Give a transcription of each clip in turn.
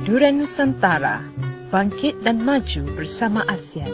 Durian Nusantara, bangkit dan maju bersama ASEAN.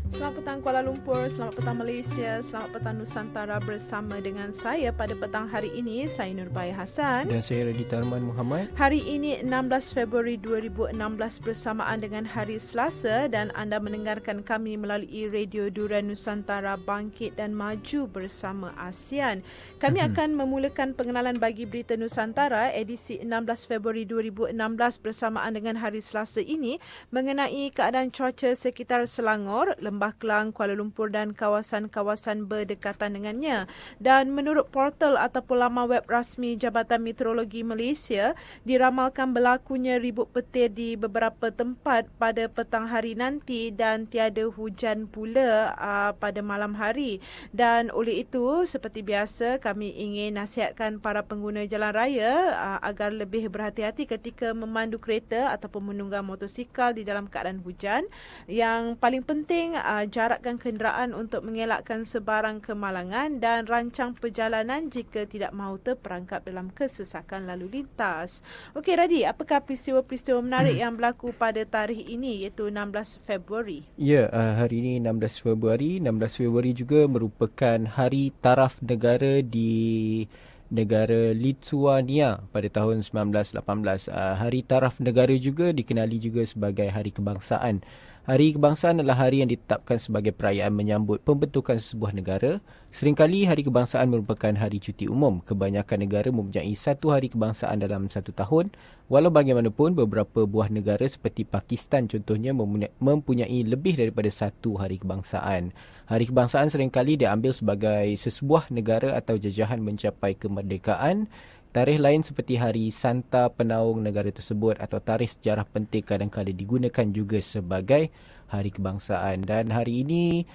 Selamat petang Kuala Lumpur, selamat petang Malaysia, selamat petang Nusantara bersama dengan saya pada petang hari ini, saya Nurbaya Hassan. Dan saya Radita Arman Muhammad. Hari ini 16 Februari 2016 bersamaan dengan hari Selasa dan anda mendengarkan kami melalui Radio Durian Nusantara Bangkit dan Maju bersama ASEAN. Kami akan memulakan pengenalan bagi berita Nusantara edisi 16 Februari 2016 bersamaan dengan hari Selasa ini mengenai keadaan cuaca sekitar Selangor, Lembah Kelang, Kuala Lumpur dan kawasan-kawasan berdekatan dengannya. Dan menurut portal ataupun laman web rasmi Jabatan Meteorologi Malaysia, diramalkan berlakunya ribut petir di beberapa tempat pada petang hari nanti dan tiada hujan pula pada malam hari. Dan oleh itu, seperti biasa, kami ingin nasihatkan para pengguna jalan raya agar lebih berhati-hati ketika memandu kereta ataupun menunggang motosikal di dalam keadaan hujan. Yang paling penting, jarakkan kenderaan untuk mengelakkan sebarang kemalangan dan rancang perjalanan jika tidak mahu terperangkap dalam kesesakan lalu lintas. Okey Radi, apakah peristiwa-peristiwa menarik yang berlaku pada tarikh ini iaitu 16 Februari? Ya, hari ini 16 Februari. 16 Februari juga merupakan Hari Taraf Negara di negara Lithuania pada tahun 1918. Hari Taraf Negara juga dikenali juga sebagai Hari Kebangsaan. Hari Kebangsaan adalah hari yang ditetapkan sebagai perayaan menyambut pembentukan sebuah negara. Seringkali Hari Kebangsaan merupakan hari cuti umum. Kebanyakan negara mempunyai satu hari kebangsaan dalam satu tahun. Walau bagaimanapun, beberapa buah negara seperti Pakistan contohnya mempunyai lebih daripada satu hari kebangsaan. Hari Kebangsaan seringkali diambil sebagai sesebuah negara atau jajahan mencapai kemerdekaan. Tarikh lain seperti Hari Santa Penaung negara tersebut atau tarikh sejarah penting kadang-kadang digunakan juga sebagai Hari Kebangsaan. Dan hari ini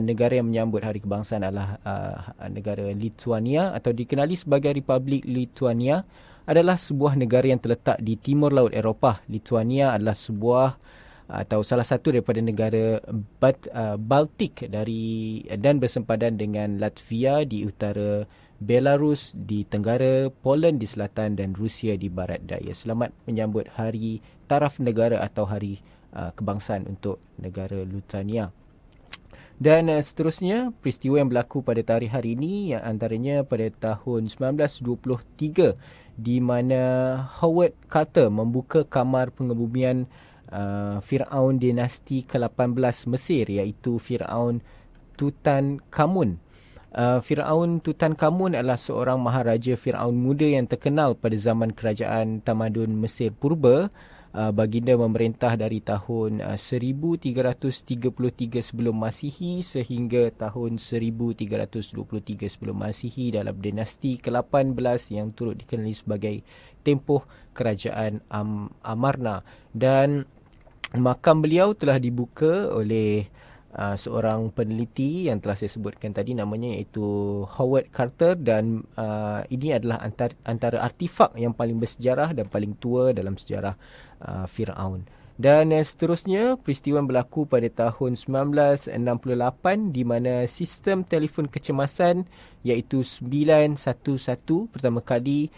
negara yang menyambut Hari Kebangsaan adalah negara Lithuania atau dikenali sebagai Republik Lithuania, adalah sebuah negara yang terletak di timur laut Eropah. Lithuania adalah sebuah atau salah satu daripada negara Baltik dan bersempadan dengan Latvia di utara, Belarus di tenggara, Poland di selatan dan Rusia di barat daya. Selamat menyambut Hari Taraf Negara atau Hari Kebangsaan untuk negara Lithuania. Dan seterusnya, peristiwa yang berlaku pada tarikh hari ini yang antaranya pada tahun 1923 di mana Howard Carter membuka kamar pengebumian Firaun dinasti ke-18 Mesir iaitu Firaun Tutankhamun. Firaun Tutankhamun adalah seorang maharaja Firaun muda yang terkenal pada zaman kerajaan tamadun Mesir purba. Baginda memerintah dari tahun 1333 sebelum Masihi sehingga tahun 1323 sebelum Masihi dalam dinasti ke-18 yang turut dikenali sebagai tempoh kerajaan Amarna. Dan makam beliau telah dibuka oleh seorang peneliti yang telah saya sebutkan tadi, namanya iaitu Howard Carter, dan ini adalah antara artifak yang paling bersejarah dan paling tua dalam sejarah Firaun. Dan seterusnya, peristiwa yang berlaku pada tahun 1968 di mana sistem telefon kecemasan iaitu 911 pertama kali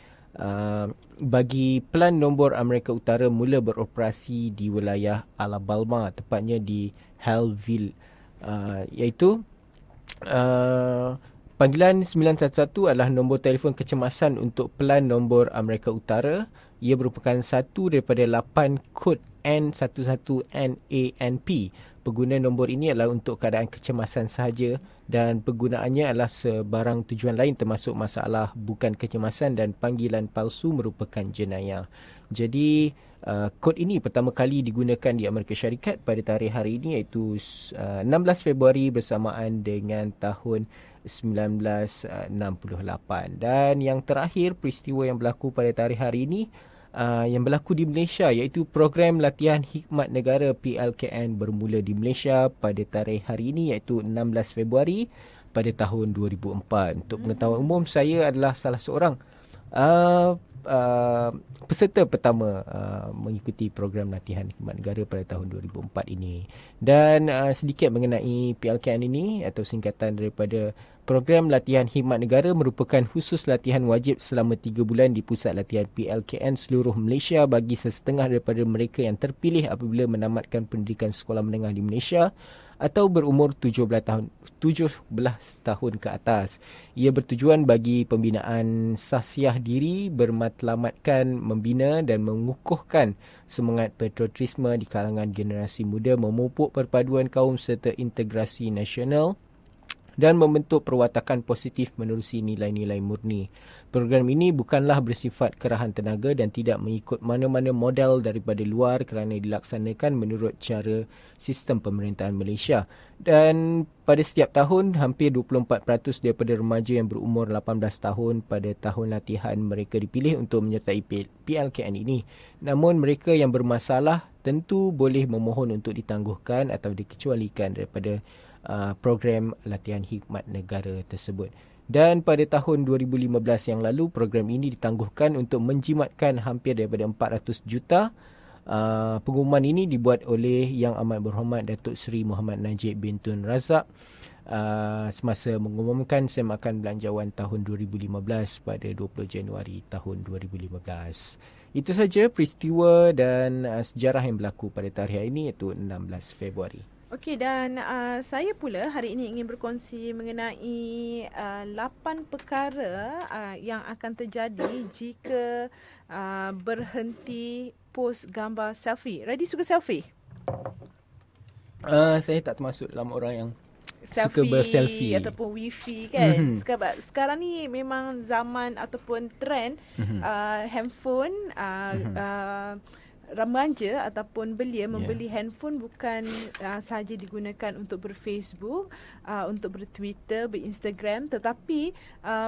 bagi pelan nombor Amerika Utara mula beroperasi di wilayah Alabama, tepatnya di Haleville, iaitu panggilan 911 adalah nombor telefon kecemasan untuk pelan nombor Amerika Utara. Ia merupakan satu daripada 8 kod N11NANP. Pengguna nombor ini adalah untuk keadaan kecemasan sahaja dan penggunaannya adalah sebarang tujuan lain termasuk masalah bukan kecemasan, dan panggilan palsu merupakan jenayah. Jadi kod ini pertama kali digunakan di Amerika Syarikat pada tarikh hari ini iaitu 16 Februari bersamaan dengan tahun 1968. Dan yang terakhir, peristiwa yang berlaku pada tarikh hari ini yang berlaku di Malaysia iaitu program latihan khidmat negara PLKN bermula di Malaysia pada tarikh hari ini iaitu 16 Februari pada tahun 2004. Untuk pengetahuan umum, saya adalah salah seorang peserta pertama mengikuti program latihan khidmat negara pada tahun 2004 ini. Dan sedikit mengenai PLKN ini atau singkatan daripada program latihan khidmat negara merupakan khusus latihan wajib selama 3 bulan di pusat latihan PLKN seluruh Malaysia bagi sesetengah daripada mereka yang terpilih apabila menamatkan pendidikan sekolah menengah di Malaysia atau berumur 17 tahun ke atas. Ia bertujuan bagi pembinaan sahsiah diri, bermatlamatkan, membina dan mengukuhkan semangat patriotisme di kalangan generasi muda, memupuk perpaduan kaum serta integrasi nasional dan membentuk perwatakan positif menerusi nilai-nilai murni. Program ini bukanlah bersifat kerahan tenaga dan tidak mengikut mana-mana model daripada luar kerana dilaksanakan menurut cara sistem pemerintahan Malaysia. Dan pada setiap tahun, hampir 24% daripada remaja yang berumur 18 tahun pada tahun latihan mereka dipilih untuk menyertai PLKN ini. Namun mereka yang bermasalah tentu boleh memohon untuk ditangguhkan atau dikecualikan daripada program latihan khidmat negara tersebut. Dan pada tahun 2015 yang lalu, program ini ditangguhkan untuk menjimatkan hampir daripada 400 juta. Pengumuman ini dibuat oleh Yang Amat Berhormat Datuk Seri Muhammad Najib bin Tun Razak semasa mengumumkan semakan belanjawan tahun 2015 pada 20 Januari tahun 2015. Itu saja peristiwa dan sejarah yang berlaku pada tarikh ini, iaitu 16 Februari. Okey, dan saya pula hari ini ingin berkongsi mengenai 8 perkara yang akan terjadi jika berhenti post gambar selfie. Radhi suka selfie? Saya tak termasuk dalam orang yang suka berselfie ataupun wifi kan. Sekarang ni memang zaman ataupun trend handphone remaja ataupun belia membeli handphone bukan sahaja digunakan untuk berFacebook, untuk berTwitter, berinstagram, tetapi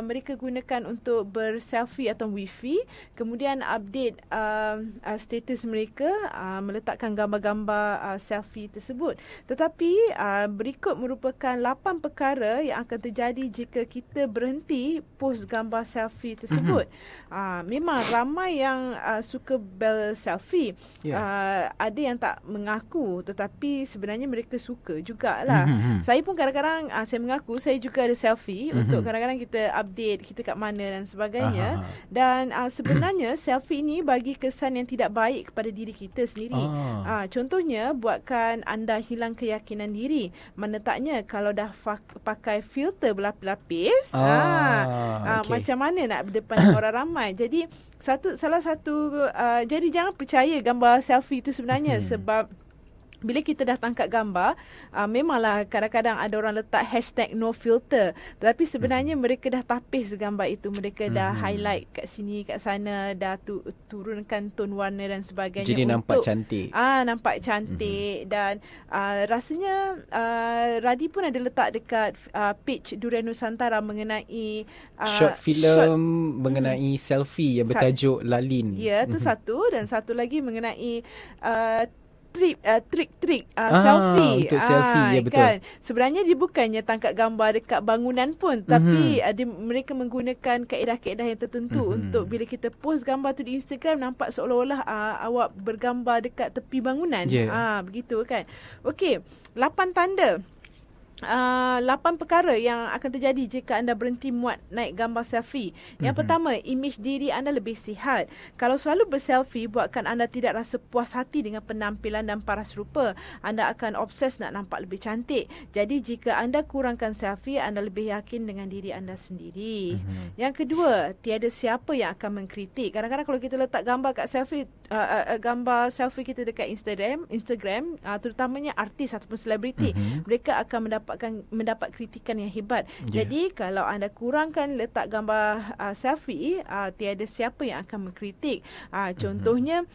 mereka gunakan untuk berselfie atau wifi, kemudian update status mereka, meletakkan gambar-gambar selfie tersebut. Tetapi berikut merupakan 8 perkara yang akan terjadi jika kita berhenti post gambar selfie tersebut. Memang ramai yang suka berselfie. Ada yang tak mengaku, tetapi sebenarnya mereka suka jugalah. Saya pun kadang-kadang saya mengaku saya juga ada selfie untuk kadang-kadang kita update kita kat mana dan sebagainya. Dan sebenarnya selfie ini bagi kesan yang tidak baik kepada diri kita sendiri. Contohnya buatkan anda hilang keyakinan diri. Mana taknya kalau dah pakai filter berlapis-lapis, macam mana nak berdepan dengan orang ramai. Jadi salah satu jadi jangan percaya gambar selfie itu sebenarnya, sebab bila kita dah tangkap gambar, memanglah kadang-kadang ada orang letak hashtag no filter, tetapi sebenarnya mereka dah tapis gambar itu, mereka dah highlight kat sini kat sana, dah turunkan tone warna dan sebagainya. Jadi nampak cantik. Nampak cantik. Dan rasanya Radhi pun ada letak dekat page Durian Nusantara mengenai short film mengenai selfie yang bertajuk Lalin. Ya, itu satu. Dan satu lagi mengenai trik-trik selfie. Untuk selfie, ya betul. Kan? Sebenarnya dia bukannya tangkap gambar dekat bangunan pun, tapi mereka menggunakan kaedah-kaedah yang tertentu untuk bila kita post gambar tu di Instagram, nampak seolah-olah awak bergambar dekat tepi bangunan. Begitu kan. Okey, 8 tanda. 8 perkara yang akan terjadi jika anda berhenti muat naik gambar selfie. Yang pertama, imej diri anda lebih sihat. Kalau selalu berselfie buatkan anda tidak rasa puas hati dengan penampilan dan paras rupa. Anda akan obses nak nampak lebih cantik. Jadi jika anda kurangkan selfie, anda lebih yakin dengan diri anda sendiri. Yang kedua, tiada siapa yang akan mengkritik. Kadang-kadang kalau kita letak gambar kat selfie, gambar selfie kita dekat Instagram, terutamanya artis ataupun selebriti, mereka akan mendapat kritikan yang hebat. Jadi kalau anda kurangkan letak gambar selfie, tiada siapa yang akan mengkritik. Contohnya,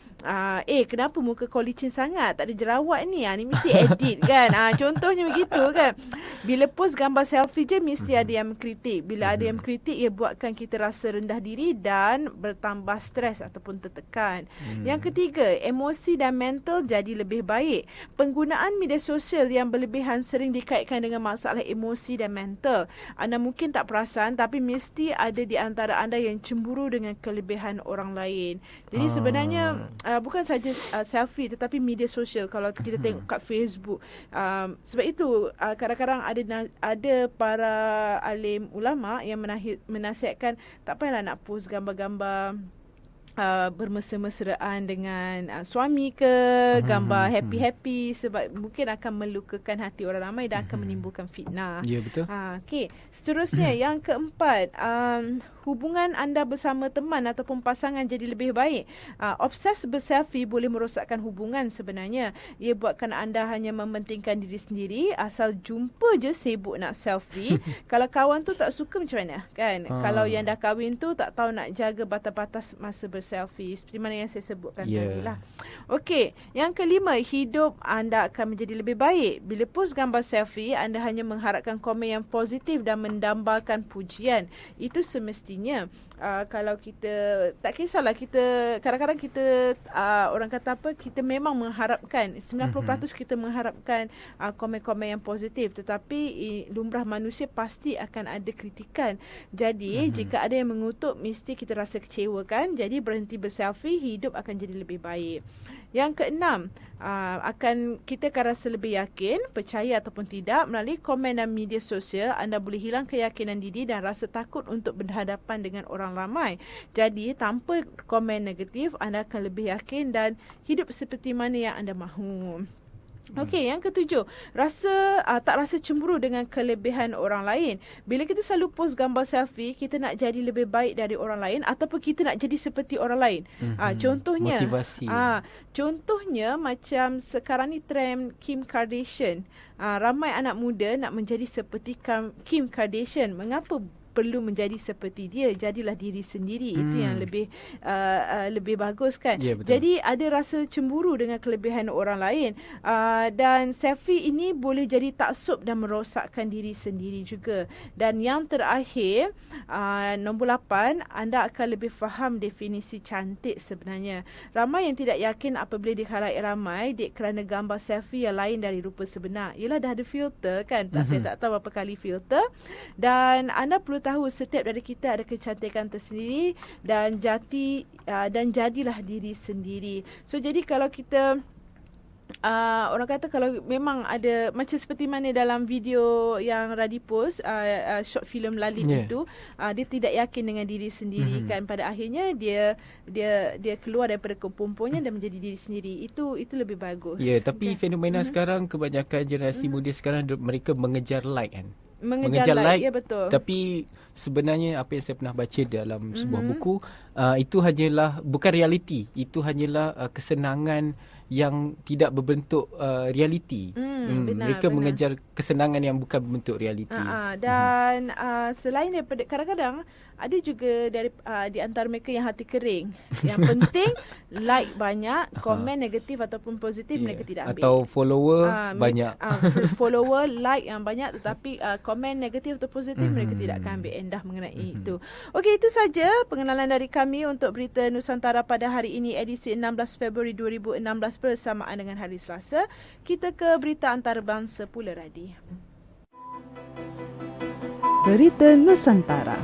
kenapa muka kau licin sangat, tak ada jerawat ni, ni mesti edit kan. Contohnya begitu kan. Bila post gambar selfie je mesti ada yang mengkritik. Bila ada yang mengkritik, ia buatkan kita rasa rendah diri dan bertambah stres ataupun tertekan. Yang ketiga, emosi dan mental jadi lebih baik. Penggunaan media sosial yang berlebihan sering dikaitkan dengan masalah emosi dan mental. Anda mungkin tak perasan tapi mesti ada di antara anda yang cemburu dengan kelebihan orang lain. Jadi sebenarnya bukan saja selfie tetapi media sosial kalau kita tengok kat Facebook. Sebab itu kadang-kadang ada para alim ulama yang menasihatkan tak payahlah nak post gambar-gambar bermesra-mesraan dengan suami ke, gambar happy-happy sebab mungkin akan melukakan hati orang ramai dan akan menimbulkan fitnah. Ya, betul. Okey, seterusnya yang keempat, hubungan anda bersama teman ataupun pasangan jadi lebih baik. Obses berselfie boleh merosakkan hubungan sebenarnya. Ia buatkan anda hanya mementingkan diri sendiri, asal jumpa je sibuk nak selfie. Kalau kawan tu tak suka macam mana? Kan? Kalau yang dah kahwin tu tak tahu nak jaga batas-batas masa berselfie. Seperti mana yang saya sebutkan tadi lah. Okey, yang kelima, hidup anda akan menjadi lebih baik. Bila post gambar selfie, anda hanya mengharapkan komen yang positif dan mendambakan pujian. Itu semestinya kalau kita tak kisahlah, kita kadang-kadang kita orang kata apa, kita memang mengharapkan 90% kita mengharapkan komen-komen yang positif, tetapi lumrah manusia pasti akan ada kritikan. Jadi jika ada yang mengutuk, mesti kita rasa kecewa kan. Jadi berhenti berselfie, hidup akan jadi lebih baik. Yang keenam, kita akan rasa lebih yakin, percaya ataupun tidak, melalui komen dan media sosial, anda boleh hilang keyakinan diri dan rasa takut untuk berhadapan dengan orang ramai. Jadi, tanpa komen negatif, anda akan lebih yakin dan hidup seperti mana yang anda mahu. Okey, yang ketujuh, tak rasa cemburu dengan kelebihan orang lain. Bila kita selalu post gambar selfie, kita nak jadi lebih baik dari orang lain ataupun kita nak jadi seperti orang lain. Contohnya, motivasi. Contohnya macam sekarang ni trend Kim Kardashian. Ramai anak muda nak menjadi seperti Kim Kardashian. Mengapa perlu menjadi seperti dia? Jadilah diri sendiri. Itu yang lebih bagus kan. Yeah, betul. Jadi ada rasa cemburu dengan kelebihan orang lain, dan selfie ini boleh jadi taksub dan merosakkan diri sendiri juga. Dan yang terakhir, nombor 8, anda akan lebih faham definisi cantik sebenarnya. Ramai yang tidak yakin apabila di khalayak ramai kerana gambar selfie yang lain dari rupa sebenar. Yelah, dah ada filter kan. Saya tak tahu berapa kali filter. Dan anda perlu tahu setiap dari kita ada kecantikan tersendiri dan jadilah diri sendiri. So jadi kalau kita orang kata kalau memang ada macam seperti mana dalam video yang Radi post, short film Lalit itu, dia tidak yakin dengan diri sendiri kan. Pada akhirnya dia keluar daripada kepomponya dan menjadi diri sendiri. Itu lebih bagus. Tapi fenomena sekarang, kebanyakan generasi muda sekarang mereka mengejar like kan. Mengejar like, ya betul. Tapi sebenarnya apa yang saya pernah baca dalam sebuah buku, itu hanyalah bukan realiti, itu hanyalah kesenangan yang tidak berbentuk realiti. Mereka mengejar kesenangan yang bukan berbentuk realiti. Dan selain daripada, kadang-kadang ada juga di antara mereka yang hati kering. Yang penting like banyak, komen negatif ataupun positif mereka tidak ambil. Atau follower banyak. Follower, like yang banyak, tetapi komen negatif atau positif mereka tidak akan ambil endah mengenai itu. Okey, itu saja pengenalan dari kami untuk Berita Nusantara pada hari ini, edisi 16 Februari 2016 bersamaan dengan hari Selasa. Kita ke berita antarabangsa pula, Radi. Berita Nusantara.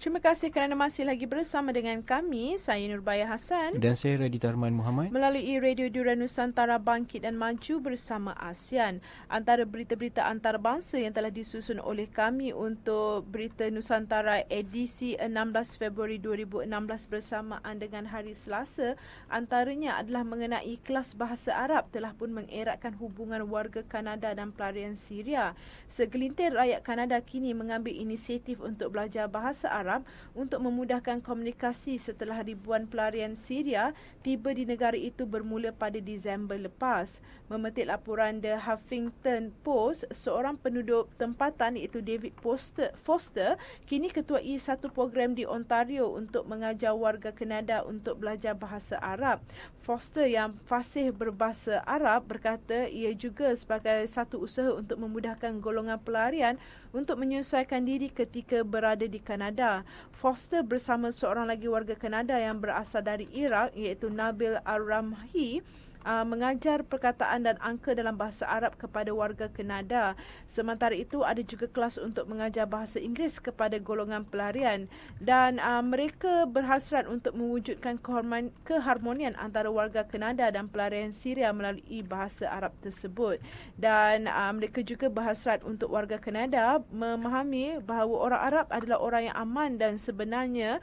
Terima kasih kerana masih lagi bersama dengan kami. Saya Nurbaya Hassan. Dan saya Radita Arman Muhammad. Melalui Radio Dura Nusantara Bangkit dan Maju bersama ASEAN. Antara berita-berita antarabangsa yang telah disusun oleh kami untuk Berita Nusantara edisi 16 Februari 2016 bersamaan dengan hari Selasa, antaranya adalah mengenai kelas bahasa Arab telah pun mengeratkan hubungan warga Kanada dan pelarian Syria. Segelintir rakyat Kanada kini mengambil inisiatif untuk belajar bahasa Arab untuk memudahkan komunikasi setelah ribuan pelarian Syria tiba di negara itu bermula pada Disember lepas. Memetik laporan The Huffington Post, seorang penduduk tempatan iaitu David Foster kini ketuai satu program di Ontario untuk mengajar warga Kanada untuk belajar bahasa Arab. Foster yang fasih berbahasa Arab berkata ia juga sebagai satu usaha untuk memudahkan golongan pelarian untuk menyesuaikan diri ketika berada di Kanada. Kanada. Foster bersama seorang lagi warga Kanada yang berasal dari Iraq iaitu Nabil Ar-Ramhi mengajar perkataan dan angka dalam bahasa Arab kepada warga Kanada. Sementara itu ada juga kelas untuk mengajar bahasa Inggeris kepada golongan pelarian dan mereka berhasrat untuk mewujudkan keharmonian antara warga Kanada dan pelarian Syria melalui bahasa Arab tersebut. Dan mereka juga berhasrat untuk warga Kanada memahami bahawa orang Arab adalah orang yang aman dan sebenarnya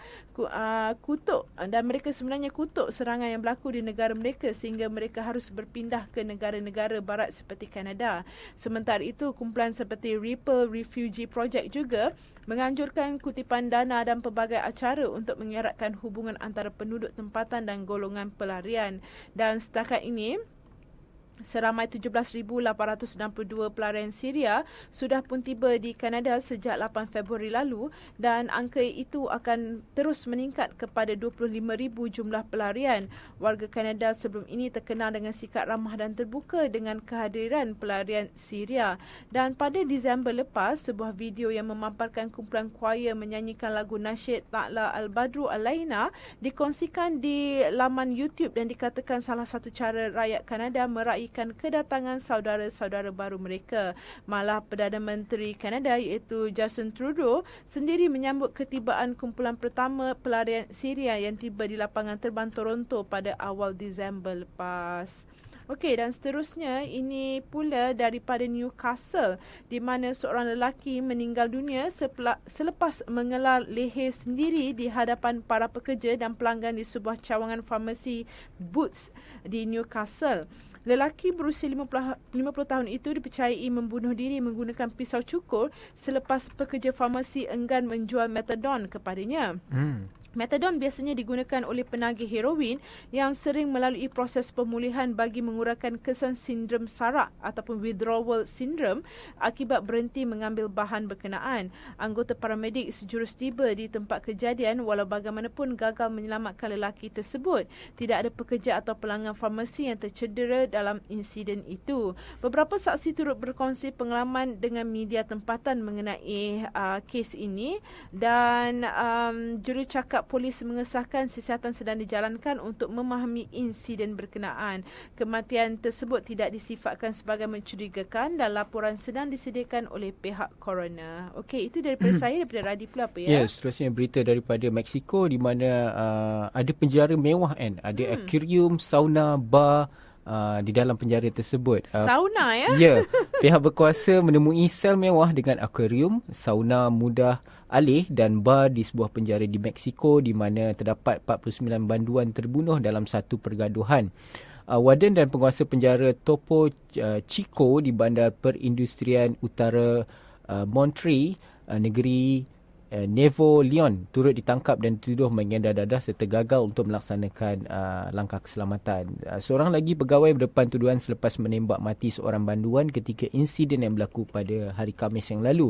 kutuk dan mereka sebenarnya kutuk serangan yang berlaku di negara mereka sehingga mereka harus berpindah ke negara-negara barat seperti Kanada. Sementara itu, kumpulan seperti Ripple Refugee Project juga menganjurkan kutipan dana dan pelbagai acara untuk mengeratkan hubungan antara penduduk tempatan dan golongan pelarian. Dan setakat ini, seramai 17,862 pelarian Syria sudah pun tiba di Kanada sejak 8 Februari lalu dan angka itu akan terus meningkat kepada 25,000 jumlah pelarian. Warga Kanada sebelum ini terkenal dengan sikap ramah dan terbuka dengan kehadiran pelarian Syria. Dan pada Disember lepas, sebuah video yang memaparkan kumpulan choir menyanyikan lagu nasyid Ta'la Al-Badru Alaina dikongsikan di laman YouTube dan dikatakan salah satu cara rakyat Kanada meraih kedatangan saudara-saudara baru mereka. Malah Perdana Menteri Kanada iaitu Justin Trudeau sendiri menyambut ketibaan kumpulan pertama pelarian Syria yang tiba di lapangan terbang Toronto pada awal Disember lepas. Okey, dan seterusnya ini pula daripada Newcastle di mana seorang lelaki meninggal dunia selepas mengelar leher sendiri di hadapan para pekerja dan pelanggan di sebuah cawangan farmasi Boots di Newcastle. Lelaki berusia 50 tahun itu dipercayai membunuh diri menggunakan pisau cukur selepas pekerja farmasi enggan menjual metadon kepadanya. Metadon biasanya digunakan oleh penagih heroin yang sering melalui proses pemulihan bagi mengurangkan kesan sindrom sarak ataupun withdrawal syndrome akibat berhenti mengambil bahan berkenaan. Anggota paramedik sejurus tiba di tempat kejadian walau bagaimanapun gagal menyelamatkan lelaki tersebut. Tidak ada pekerja atau pelanggan farmasi yang tercedera dalam insiden itu. Beberapa saksi turut berkongsi pengalaman dengan media tempatan mengenai kes ini dan jurucakap polis mengesahkan siasatan sedang dijalankan untuk memahami insiden berkenaan. Kematian tersebut tidak disifatkan sebagai mencurigakan dan laporan sedang disediakan oleh pihak coroner. Okey, itu daripada saya, daripada Radhi pula apa ya? Seterusnya berita daripada Mexico di mana ada penjara mewah kan. Ada aquarium, sauna, bar di dalam penjara tersebut. Sauna ya? Ya, pihak berkuasa menemui sel mewah dengan akuarium, sauna mudah alih dan bar di sebuah penjara di Mexico di mana terdapat 49 banduan terbunuh dalam satu pergaduhan. Warden dan penguasa penjara Topo Chico di Bandar Perindustrian Utara Monterrey, negeri Nuevo Leon turut ditangkap dan dituduh mengendar dadah serta gagal untuk melaksanakan langkah keselamatan. Seorang lagi pegawai berdepan tuduhan selepas menembak mati seorang banduan ketika insiden yang berlaku pada hari Khamis yang lalu.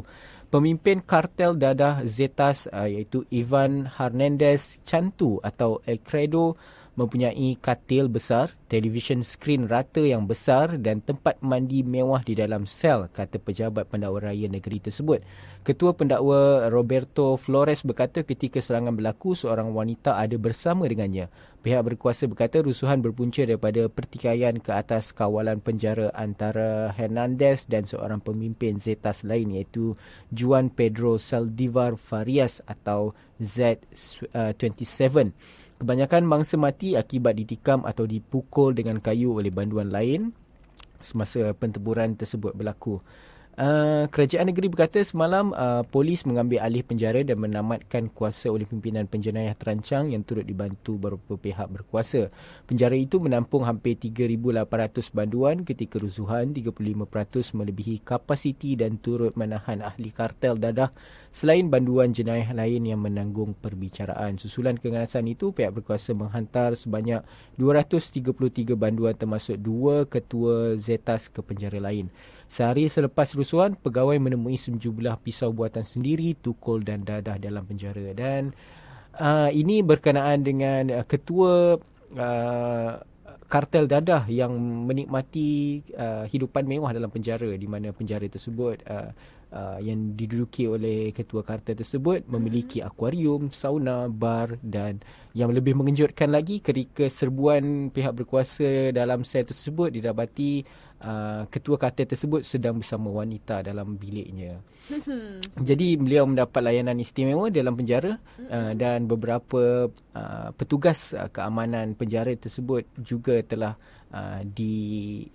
Pemimpin kartel dadah Zetas iaitu Ivan Hernandez Cantu atau El Credo mempunyai katil besar, televisyen skrin rata yang besar dan tempat mandi mewah di dalam sel, kata pejabat pendakwa raya negeri tersebut. Ketua pendakwa Roberto Flores berkata ketika serangan berlaku, seorang wanita ada bersama dengannya. Pihak berkuasa berkata rusuhan berpunca daripada pertikaian ke atas kawalan penjara antara Hernandez dan seorang pemimpin Zetas lain iaitu Juan Pedro Saldivar Farias atau Z27. Kebanyakan mangsa mati akibat ditikam atau dipukul dengan kayu oleh banduan lain semasa pentemburan tersebut berlaku. Kerajaan negeri berkata semalam polis mengambil alih penjara dan menamatkan kuasa oleh pimpinan penjenayah terancang yang turut dibantu beberapa pihak berkuasa. Penjara itu menampung hampir 3,800 banduan ketika rusuhan, 35% melebihi kapasiti dan turut menahan ahli kartel dadah selain banduan jenayah lain yang menanggung perbicaraan. Susulan keganasan itu, pihak berkuasa menghantar sebanyak 233 banduan termasuk 2 ketua Zetas ke penjara lain. Sehari selepas rusuhan, pegawai menemui sejumlah pisau buatan sendiri, tukul dan dadah dalam penjara. Dan ini berkenaan dengan ketua kartel dadah yang menikmati hidupan mewah dalam penjara, di mana penjara tersebut yang diduduki oleh ketua kartel tersebut memiliki akuarium, sauna, bar, dan yang lebih mengejutkan lagi ketika serbuan pihak berkuasa dalam sel tersebut didapati ketua kartel tersebut sedang bersama wanita dalam biliknya. Jadi beliau mendapat layanan istimewa dalam penjara dan beberapa petugas keamanan penjara tersebut juga telah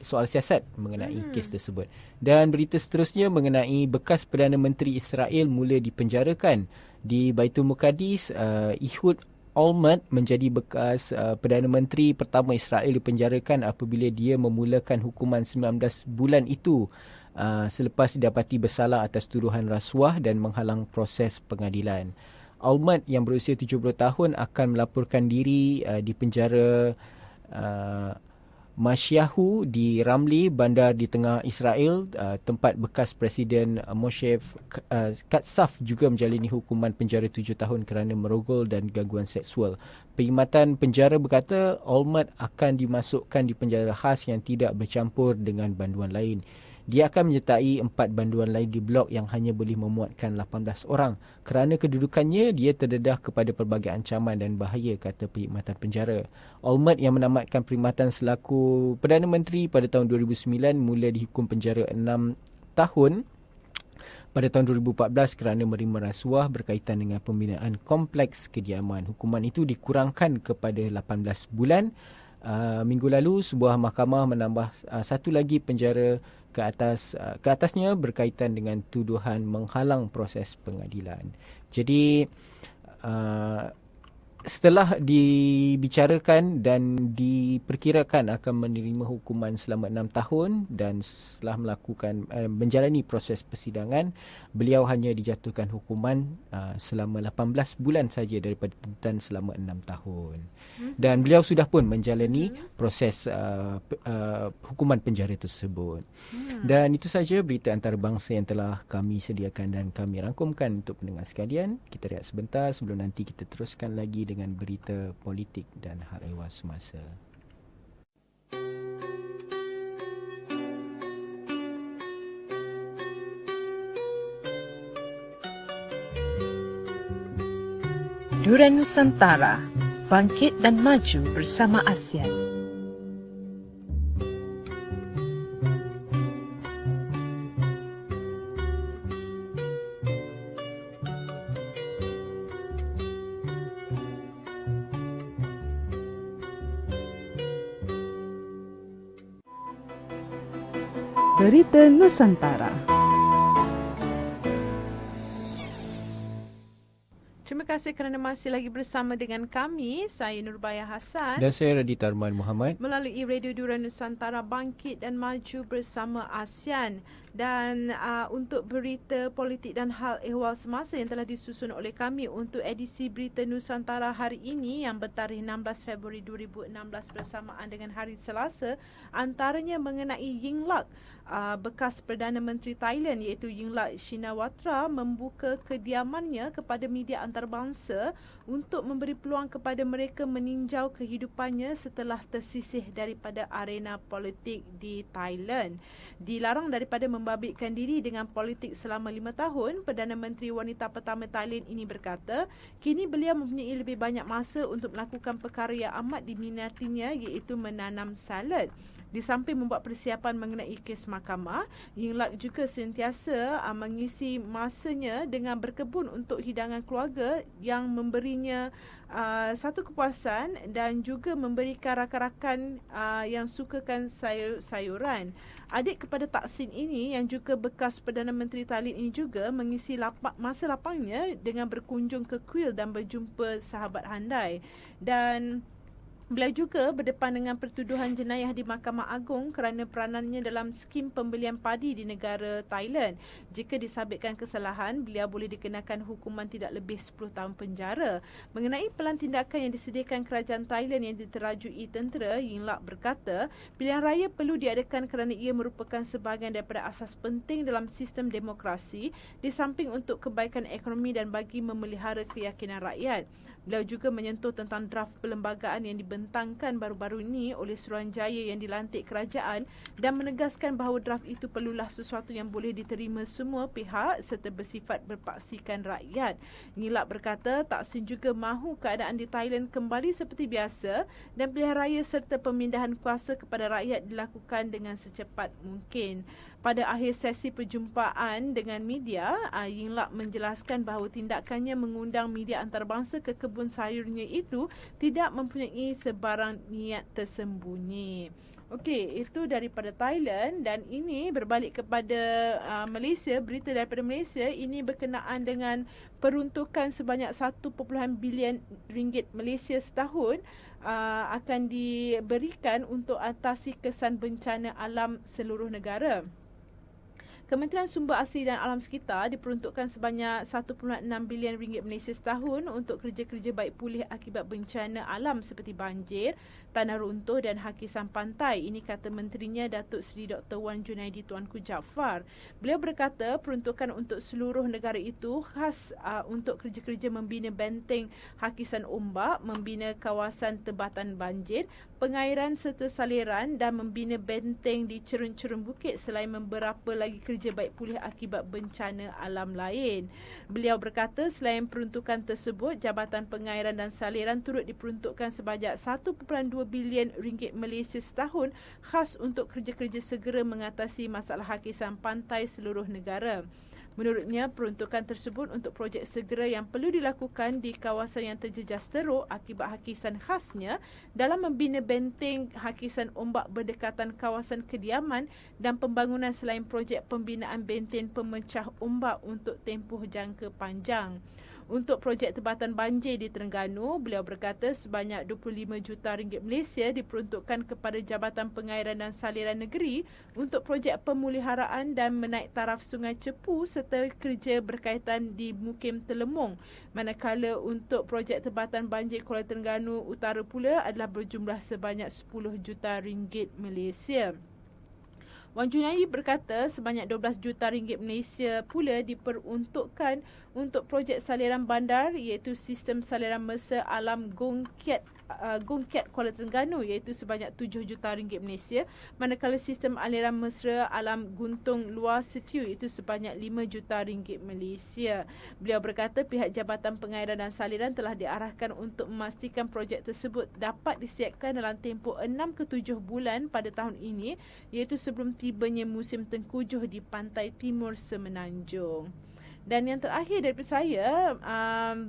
soal siasat mengenai kes tersebut. Dan berita seterusnya mengenai bekas Perdana Menteri Israel mula dipenjarakan. Di Baitul Muqaddis, Ehud Olmert menjadi bekas Perdana Menteri pertama Israel dipenjarakan apabila dia memulakan hukuman 19 bulan itu selepas didapati bersalah atas tuduhan rasuah dan menghalang proses pengadilan. Olmert yang berusia 70 tahun akan melaporkan diri di penjara Masyahu di Ramli, bandar di tengah Israel, tempat bekas Presiden Moshe Katsav juga menjalani hukuman penjara 7 tahun kerana merogol dan gangguan seksual. Perkhidmatan penjara berkata Olmert akan dimasukkan di penjara khas yang tidak bercampur dengan banduan lain. Dia akan menyertai 4 banduan lain di blok yang hanya boleh memuatkan 18 orang. Kerana kedudukannya, dia terdedah kepada pelbagai ancaman dan bahaya, kata perkhidmatan penjara. Olmert yang menamatkan perkhidmatan selaku Perdana Menteri pada tahun 2009 mula dihukum penjara 6 tahun pada tahun 2014 kerana menerima rasuah berkaitan dengan pembinaan kompleks kediaman. Hukuman itu dikurangkan kepada 18 bulan. Minggu lalu, sebuah mahkamah menambah satu lagi penjara ke atasnya berkaitan dengan tuduhan menghalang proses pengadilan. Jadi setelah dibicarakan dan diperkirakan akan menerima hukuman selama 6 tahun dan setelah menjalani proses persidangan, beliau hanya dijatuhkan hukuman selama 18 bulan saja daripada tuntutan selama 6 tahun. Dan beliau sudah pun menjalani proses hukuman penjara tersebut. Dan itu saja berita antarabangsa yang telah kami sediakan dan kami rangkumkan untuk pendengar sekalian. Kita rehat sebentar sebelum nanti kita teruskan lagi dengan berita politik dan hal ehwal semasa. Durian Nusantara, bangkit dan maju bersama ASEAN. Berita Nusantara. Terima kasih kerana masih lagi bersama dengan kami. Saya Nurbaya Hassan. Dan saya Radita Arman Muhammad. Melalui Radio Durian Nusantara, bangkit dan maju bersama ASEAN. Dan untuk berita politik dan hal ehwal semasa yang telah disusun oleh kami untuk edisi Berita Nusantara hari ini yang bertarikh 16 Februari 2016 bersamaan dengan hari Selasa, antaranya mengenai Yingluck, bekas Perdana Menteri Thailand iaitu Yingluck Shinawatra membuka kediamannya kepada media antarabangsa untuk memberi peluang kepada mereka meninjau kehidupannya setelah tersisih daripada arena politik di Thailand. Dilarang daripada membabitkan diri dengan politik selama 5 tahun, Perdana Menteri wanita pertama Thailand ini berkata, kini beliau mempunyai lebih banyak masa untuk melakukan perkara yang amat diminatinya iaitu menanam salad. Di samping membuat persiapan mengenai kes mahkamah, Yingluck juga sentiasa mengisi masanya dengan berkebun untuk hidangan keluarga yang memberinya satu kepuasan dan juga memberikan rakan-rakan yang sukakan sayur-sayuran. Adik kepada Thaksin ini yang juga bekas Perdana Menteri Thailand ini juga mengisi masa lapangnya dengan berkunjung ke kuil dan berjumpa sahabat handai. Dan beliau juga berdepan dengan pertuduhan jenayah di Mahkamah Agung kerana peranannya dalam skim pembelian padi di negara Thailand. Jika disabitkan kesalahan, beliau boleh dikenakan hukuman tidak lebih 10 tahun penjara. Mengenai pelan tindakan yang disediakan kerajaan Thailand yang diterajui tentera, Yingluck berkata, pilihan raya perlu diadakan kerana ia merupakan sebahagian daripada asas penting dalam sistem demokrasi di samping untuk kebaikan ekonomi dan bagi memelihara keyakinan rakyat. Beliau juga menyentuh tentang draft perlembagaan yang dibentangkan baru-baru ini oleh Suruhanjaya yang dilantik kerajaan dan menegaskan bahawa draft itu perlulah sesuatu yang boleh diterima semua pihak serta bersifat berpaksikan rakyat. Ngilak berkata Thaksin juga mahu keadaan di Thailand kembali seperti biasa dan pilihan raya serta pemindahan kuasa kepada rakyat dilakukan dengan secepat mungkin. Pada akhir sesi perjumpaan dengan media, Yingluck menjelaskan bahawa tindakannya mengundang media antarabangsa ke kebun sayurnya itu tidak mempunyai sebarang niat tersembunyi. Okey, itu daripada Thailand dan ini berbalik kepada Malaysia. Berita daripada Malaysia ini berkenaan dengan peruntukan sebanyak 1.1 bilion ringgit Malaysia setahun akan diberikan untuk atasi kesan bencana alam seluruh negara. Kementerian Sumber Asli dan Alam Sekitar diperuntukkan sebanyak 1.6 bilion ringgit Malaysia setahun untuk kerja-kerja baik pulih akibat bencana alam seperti banjir, tanah runtuh dan hakisan pantai. Ini kata menterinya Datuk Seri Dr. Wan Junaidi Tuanku Jaafar. Beliau berkata peruntukan untuk seluruh negara itu khas untuk kerja-kerja membina benteng hakisan ombak, membina kawasan tebatan banjir, pengairan serta saliran dan membina benteng di cerun-cerun bukit selain beberapa lagi kerja baik pulih akibat bencana alam lain. Beliau berkata selain peruntukan tersebut, Jabatan Pengairan dan Saliran turut diperuntukkan sebanyak 1.2 bilion ringgit Malaysia setahun khas untuk kerja-kerja segera mengatasi masalah hakisan pantai seluruh negara. Menurutnya, peruntukan tersebut untuk projek segera yang perlu dilakukan di kawasan yang terjejas teruk akibat hakisan khasnya dalam membina benteng hakisan ombak berdekatan kawasan kediaman dan pembangunan selain projek pembinaan benteng pemecah ombak untuk tempoh jangka panjang. Untuk projek tebatan banjir di Terengganu, beliau berkata sebanyak 25 juta ringgit Malaysia diperuntukkan kepada Jabatan Pengairan dan Saliran Negeri untuk projek pemuliharaan dan menaik taraf Sungai Cepu serta kerja berkaitan di Mukim Telemong. Manakala untuk projek tebatan banjir Kuala Terengganu Utara pula adalah berjumlah sebanyak 10 juta ringgit Malaysia. Wan Junaidi berkata sebanyak 12 juta ringgit Malaysia pula diperuntukkan untuk projek saliran bandar iaitu sistem saliran Mersa Alam Gong Kiat Kuala Terengganu iaitu sebanyak 7 juta ringgit Malaysia, manakala sistem aliran mesra Alam Guntung Luar Setiu iaitu sebanyak 5 juta ringgit Malaysia. Beliau berkata pihak Jabatan Pengairan dan Saliran telah diarahkan untuk memastikan projek tersebut dapat disiapkan dalam tempoh 6 ke 7 bulan pada tahun ini iaitu sebelum tibanya musim tengkujuh di pantai timur Semenanjung. Dan yang terakhir daripada saya,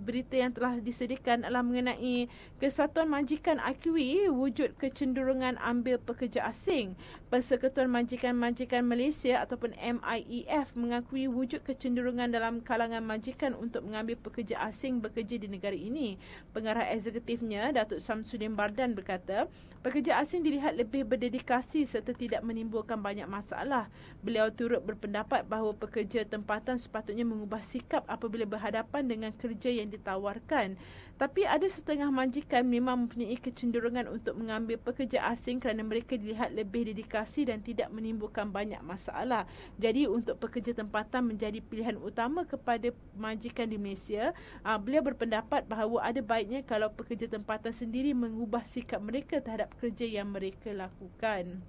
berita yang telah disediakan adalah mengenai Kesatuan Majikan akui wujud kecenderungan ambil pekerja asing. Persekutuan Majikan-Majikan Malaysia ataupun MIEF mengakui wujud kecenderungan dalam kalangan majikan untuk mengambil pekerja asing bekerja di negara ini. Pengarah eksekutifnya, Datuk Samsudin Bardan berkata, pekerja asing dilihat lebih berdedikasi serta tidak menimbulkan banyak masalah. Beliau turut berpendapat bahawa pekerja tempatan sepatutnya mengubah sikap apabila berhadapan dengan kerja yang ditawarkan. Tapi ada setengah majikan memang mempunyai kecenderungan untuk mengambil pekerja asing kerana mereka dilihat lebih dedikasi dan tidak menimbulkan banyak masalah. Jadi untuk pekerja tempatan menjadi pilihan utama kepada majikan di Malaysia. Beliau berpendapat bahawa ada baiknya kalau pekerja tempatan sendiri mengubah sikap mereka terhadap kerja yang mereka lakukan.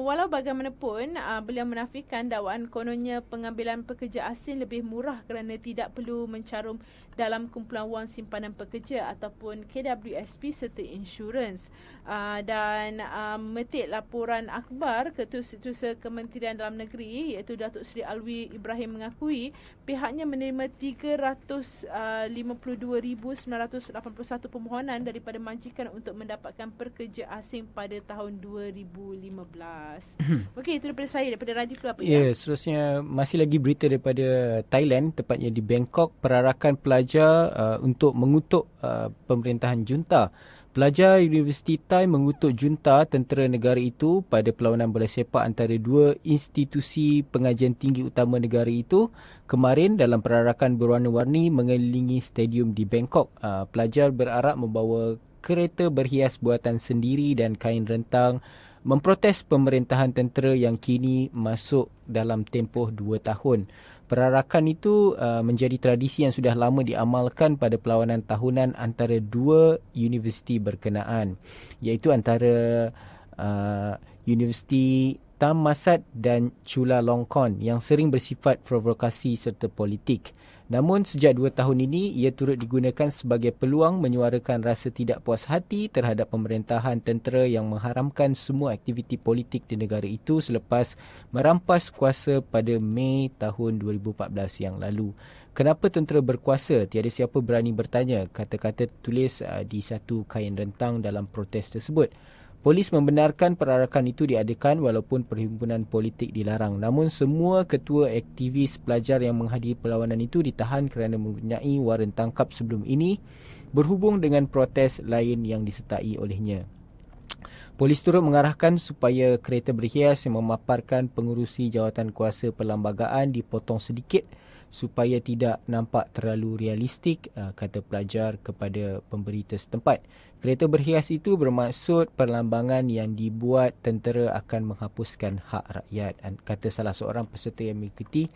Walau bagaimanapun, beliau menafikan dakwaan kononnya pengambilan pekerja asing lebih murah kerana tidak perlu mencarum dalam kumpulan wang simpanan pekerja ataupun KWSP serta insurans. Dan metik laporan akhbar Ketua Setiausaha Kementerian Dalam Negeri iaitu Datuk Seri Alwi Ibrahim mengakui pihaknya menerima 352,981 permohonan daripada majikan untuk mendapatkan pekerja asing pada tahun 2015. Okey, itu daripada saya, daripada Radio Keluar. Seterusnya masih lagi berita daripada Thailand, tepatnya di Bangkok. Perarakan pelajar untuk mengutuk pemerintahan junta. Pelajar Universiti Thai mengutuk junta tentera negara itu pada perlawanan bola sepak antara dua institusi pengajian tinggi utama negara itu kemarin dalam perarakan berwarna-warni mengelilingi stadium di Bangkok. Pelajar berarak membawa kereta berhias buatan sendiri dan kain rentang memprotes pemerintahan tentera yang kini masuk dalam tempoh 2 tahun. Perarakan itu menjadi tradisi yang sudah lama diamalkan pada perlawanan tahunan antara dua universiti berkenaan, iaitu antara Universiti Thammasat dan Chulalongkorn yang sering bersifat provokasi serta politik. Namun sejak 2 tahun ini, ia turut digunakan sebagai peluang menyuarakan rasa tidak puas hati terhadap pemerintahan tentera yang mengharamkan semua aktiviti politik di negara itu selepas merampas kuasa pada Mei tahun 2014 yang lalu. Kenapa tentera berkuasa? Tiada siapa berani bertanya, kata-kata tertulis di satu kain rentang dalam protes tersebut. Polis membenarkan perarakan itu diadakan walaupun perhimpunan politik dilarang. Namun semua ketua aktivis pelajar yang menghadiri perlawanan itu ditahan kerana mempunyai waran tangkap sebelum ini berhubung dengan protes lain yang disertai olehnya. Polis turut mengarahkan supaya kereta berhias yang memaparkan pengurusi jawatan kuasa perlembagaan dipotong sedikit supaya tidak nampak terlalu realistik, kata pelajar kepada pemberita setempat. Kereta berhias itu bermaksud perlambangan yang dibuat tentera akan menghapuskan hak rakyat, kata salah seorang peserta yang mengikuti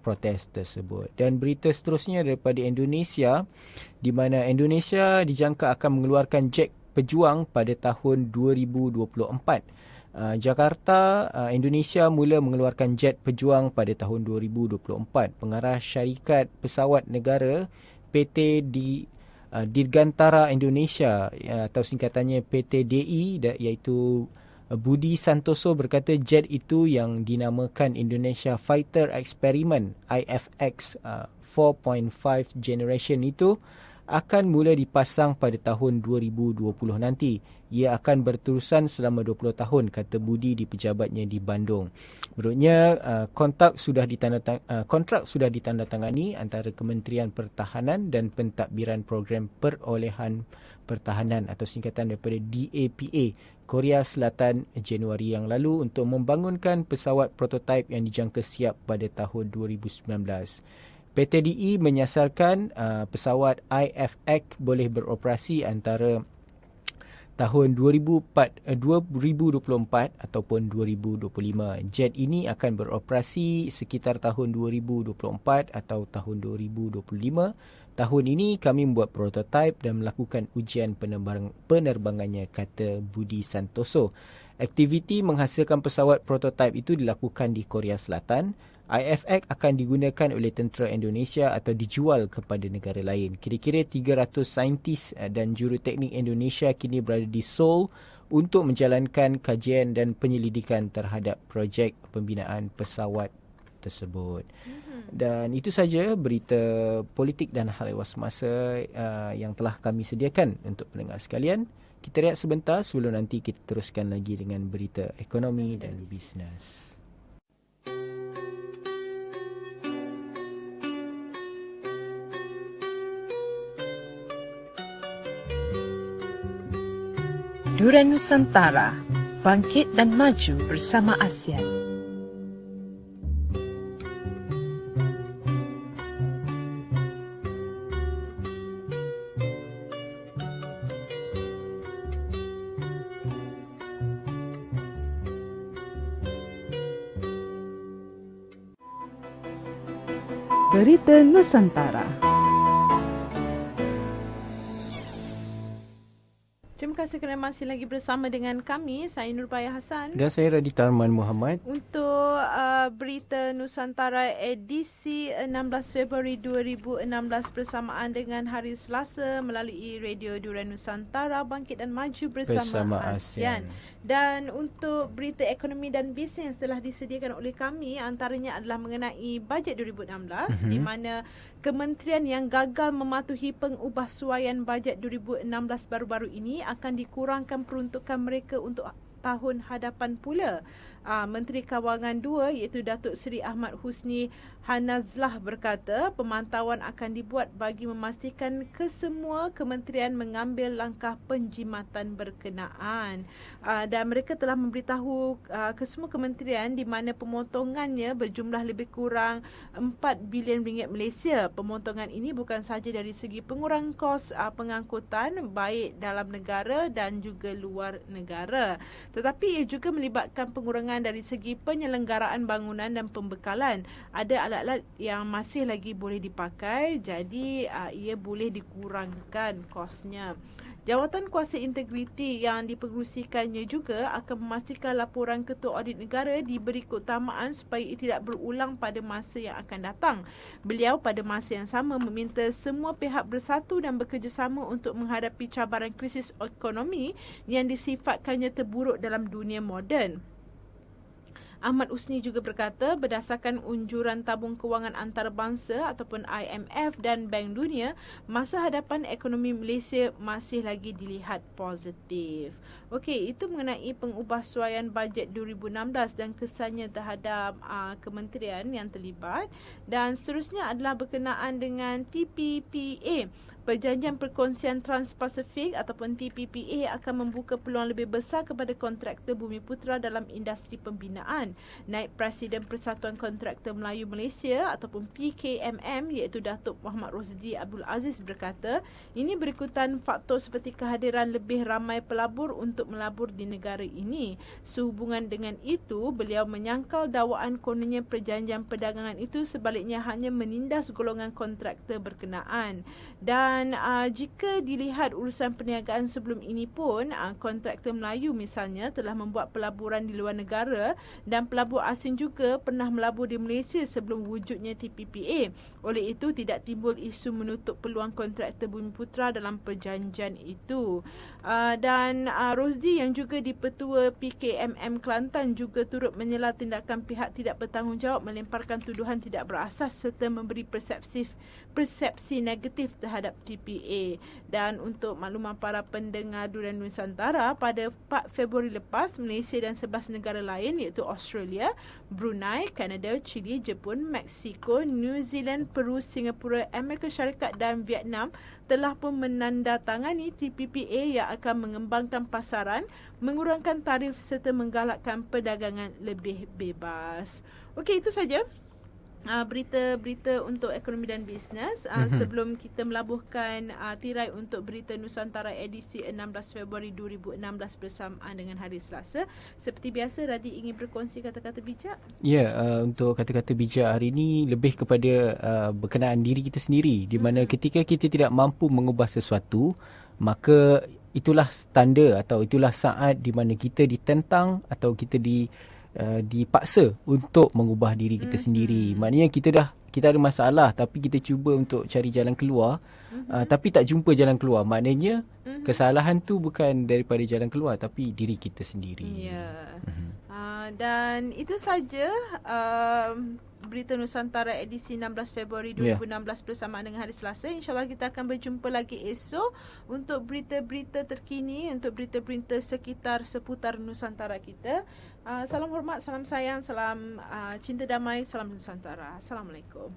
protes tersebut. Dan berita seterusnya daripada Indonesia, di mana Indonesia dijangka akan mengeluarkan jet pejuang pada tahun 2024. Jakarta, Indonesia mula mengeluarkan jet pejuang pada tahun 2024. Pengarah syarikat pesawat negara PT Dirgantara Indonesia atau singkatannya PTDI iaitu Budi Santoso berkata jet itu yang dinamakan Indonesia Fighter Experiment IFX 4.5 generation itu akan mula dipasang pada tahun 2020 nanti. Ia akan berterusan selama 20 tahun, kata Budi di pejabatnya di Bandung. Menurutnya, kontrak sudah ditandatangani antara Kementerian Pertahanan dan Pentadbiran Program Perolehan Pertahanan atau singkatan daripada DAPA Korea Selatan Januari yang lalu untuk membangunkan pesawat prototipe yang dijangka siap pada tahun 2019. PTDI menyasarkan pesawat IFX boleh beroperasi antara tahun 2024 ataupun 2025. Jet ini akan beroperasi sekitar tahun 2024 atau tahun 2025. Tahun ini kami membuat prototipe dan melakukan ujian penerbangannya, kata Budi Santoso. Aktiviti menghasilkan pesawat prototipe itu dilakukan di Korea Selatan. IFX akan digunakan oleh tentera Indonesia atau dijual kepada negara lain. Kira-kira 300 saintis dan juruteknik Indonesia kini berada di Seoul untuk menjalankan kajian dan penyelidikan terhadap projek pembinaan pesawat tersebut. Dan itu saja berita politik dan hal ehwal semasa yang telah kami sediakan untuk pendengar sekalian. Kita rehat sebentar sebelum nanti kita teruskan lagi dengan berita ekonomi dan bisnes. Durian Nusantara, bangkit dan maju bersama ASEAN. Berita Nusantara. Terima kasih kerana masih lagi bersama dengan kami. Saya Nurbaya Hassan. Dan saya Radita Arman Muhammad. Untuk berita Nusantara edisi 16 Februari 2016 bersamaan dengan hari Selasa melalui Radio Durian Nusantara, bangkit dan maju bersama ASEAN. Dan untuk berita ekonomi dan bisnes telah disediakan oleh kami, antaranya adalah mengenai bajet 2016 di mana kementerian yang gagal mematuhi pengubahsuaian bajet 2016 baru-baru ini akan dikurangkan peruntukan mereka untuk tahun hadapan pula. Menteri Kawangan 2 iaitu Datuk Seri Ahmad Husni Hanazlah berkata pemantauan akan dibuat bagi memastikan kesemua kementerian mengambil langkah penjimatan berkenaan. Dan mereka telah memberitahu kesemua kementerian di mana pemotongannya berjumlah lebih kurang 4 bilion ringgit Malaysia. Pemotongan ini bukan sahaja dari segi pengurangan kos pengangkutan baik dalam negara dan juga luar negara, tetapi ia juga melibatkan pengurangan kekurangan dari segi penyelenggaraan bangunan dan pembekalan. Ada alat-alat yang masih lagi boleh dipakai, jadi ia boleh dikurangkan kosnya. Jawatan Kuasa Integriti yang dipengerusikannya juga akan memastikan laporan Ketua Audit Negara diberi keutamaan supaya ia tidak berulang pada masa yang akan datang. Beliau pada masa yang sama meminta semua pihak bersatu dan bekerjasama untuk menghadapi cabaran krisis ekonomi yang disifatkannya terburuk dalam dunia moden. Ahmad Usni juga berkata berdasarkan unjuran tabung kewangan antarabangsa ataupun IMF dan Bank Dunia, masa hadapan ekonomi Malaysia masih lagi dilihat positif. Okey, itu mengenai pengubahsuaian bajet 2016 dan kesannya terhadap kementerian yang terlibat. Dan seterusnya adalah berkenaan dengan TPPA. Perjanjian Perkongsian Trans-Pasifik ataupun TPPA akan membuka peluang lebih besar kepada kontraktor Bumiputera dalam industri pembinaan. Naib Presiden Persatuan Kontraktor Melayu Malaysia ataupun PKMM iaitu Datuk Muhammad Rosdi Abdul Aziz berkata, ini berikutan faktor seperti kehadiran lebih ramai pelabur untuk melabur di negara ini. Sehubungan dengan itu, beliau menyangkal dakwaan kononnya perjanjian perdagangan itu sebaliknya hanya menindas golongan kontraktor berkenaan. Dan jika dilihat urusan perniagaan sebelum ini pun, kontraktor Melayu misalnya telah membuat pelaburan di luar negara dan pelabur asing juga pernah melabur di Malaysia sebelum wujudnya TPPA. Oleh itu, tidak timbul isu menutup peluang kontraktor Bumiputera dalam perjanjian itu. Dan Rosdi yang juga dipetua PKMM Kelantan juga turut menyela tindakan pihak tidak bertanggungjawab melemparkan tuduhan tidak berasas serta memberi persepsi negatif terhadap TPA. Dan untuk makluman para pendengar Durian Nusantara, pada 4 Februari lepas, Malaysia dan 11 negara lain iaitu Australia, Brunei, Kanada, Chile, Jepun, Mexico, New Zealand, Peru, Singapura, Amerika Syarikat dan Vietnam telah pun menandatangani TPPA yang akan mengembangkan pasaran, mengurangkan tarif serta menggalakkan perdagangan lebih bebas. Okey, itu saja berita-berita untuk ekonomi dan bisnes. Sebelum kita melabuhkan tirai untuk berita Nusantara edisi 16 Februari 2016 bersamaan dengan hari Selasa, seperti biasa Radi ingin berkongsi kata-kata bijak. Ya, untuk kata-kata bijak hari ini lebih kepada berkenaan diri kita sendiri, di mana ketika kita tidak mampu mengubah sesuatu, maka itulah tanda atau itulah saat di mana kita ditentang atau kita dipaksa untuk mengubah diri kita sendiri. Maknanya kita ada masalah tapi kita cuba untuk cari jalan keluar, tapi tak jumpa jalan keluar. Maknanya kesalahan tu bukan daripada jalan keluar tapi diri kita sendiri. Ya. Dan itu saja berita Nusantara edisi 16 Februari 2016 bersamaan dengan hari Selasa. InsyaAllah kita akan berjumpa lagi esok untuk berita-berita terkini, untuk berita-berita seputar Nusantara kita. Salam hormat, salam sayang, salam cinta damai, salam Nusantara. Assalamualaikum.